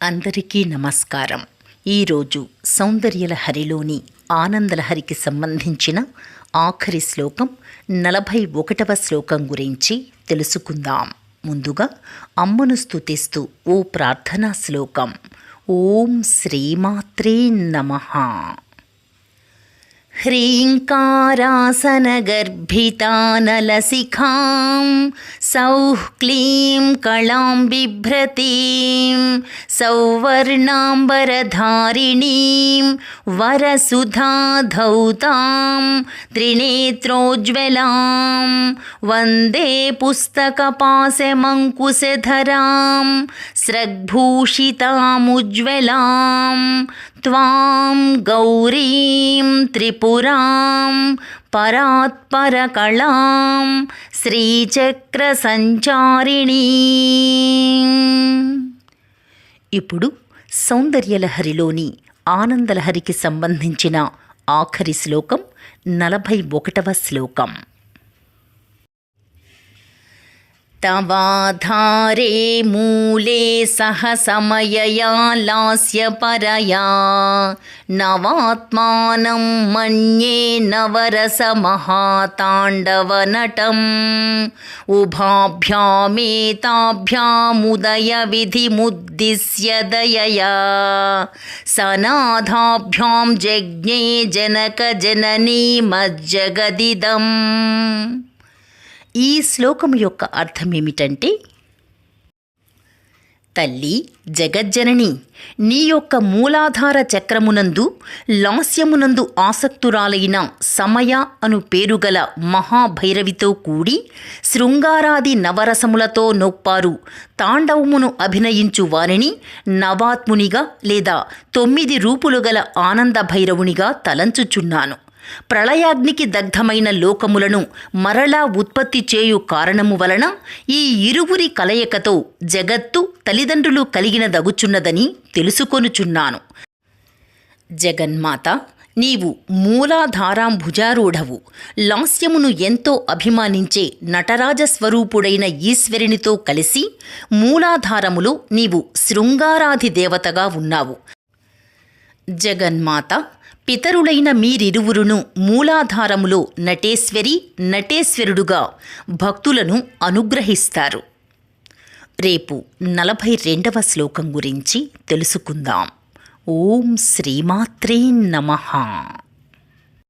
అందరికీ నమస్కారం. ఈరోజు సౌందర్యలహరిలోని ఆనందలహరికి సంబంధించిన ఆఖరి శ్లోకం 41వ శ్లోకం గురించి తెలుసుకుందాం. ముందుగా అమ్మను స్తుతిస్తూ ఓ ప్రార్థనా శ్లోకం. ఓం శ్రీమాత్రే నమః. హ్రీంకారాసనగర్భితానలసిఖాం సౌః క్లీం కళాం బిభ్రతీం సౌవర్ణాంబరధారిణీం వరసుధాధౌతాం త్రినేత్రోజ్వలాం వందే పుస్తకపాశమంకుశధరాం స్రగ్భూషితాముజ్వలాం త్వాం గౌరీం త్రిపురాం పరాత్పరకళాం శ్రీచక్రసంచారిణీ. ఇప్పుడు సౌందర్యలహరిలోని ఆనందలహరికి సంబంధించిన ఆఖరి శ్లోకం 41వ శ్లోకం. తవాధారే మూలే సహ సమయయా లాస్యపరయా నవాత్మానం మన్యే నవరసమహాతాండవనటం ఉభాభ్యామేతాభ్యాముదయ విధిముద్దిశ్య దయయా సనాథాభ్యాం జజ్ఞే జనక జననీ మజ్జగదిదం. ఈ శ్లోకం యొక్క అర్థమేమిటంటే, తల్లి జగజ్జనని, నీ యొక్క మూలాధార చక్రమునందు లాస్యమునందు ఆసక్తురాలైన సమయ అను పేరుగల మహాభైరవితో కూడి శృంగారాది నవరసములతో నొప్పారు తాండవమును అభినయించు వారిని నవాత్మునిగా లేదా 9 రూపులు గల ఆనంద భైరవునిగా తలంచుచున్నాను. ప్రళయాగ్నికి దగ్ధమైన లోకములను మరలా ఉత్పత్తి చేయు కారణము వలన ఈ ఇరువురి కలయికతో జగత్తు తల్లిదండ్రులు కలిగినదగుచున్నదని తెలుసుకొనుచున్నాను. జగన్మాత, నీవు మూలాధారాంభుజారూఢవు. లాస్యమును ఎంతో అభిమానించే నటరాజస్వరూపుడైన ఈశ్వరునితో కలిసి మూలాధారములో నీవు శృంగారాధి దేవతగా ఉన్నావు. జగన్మాత, పితరులైన మీరిరువురును మూలాధారములో నటేశ్వరి నటేశ్వరుడుగా భక్తులను అనుగ్రహిస్తారు. రేపు 42వ శ్లోకం గురించి తెలుసుకుందాం. ఓం శ్రీమాత్రే నమః.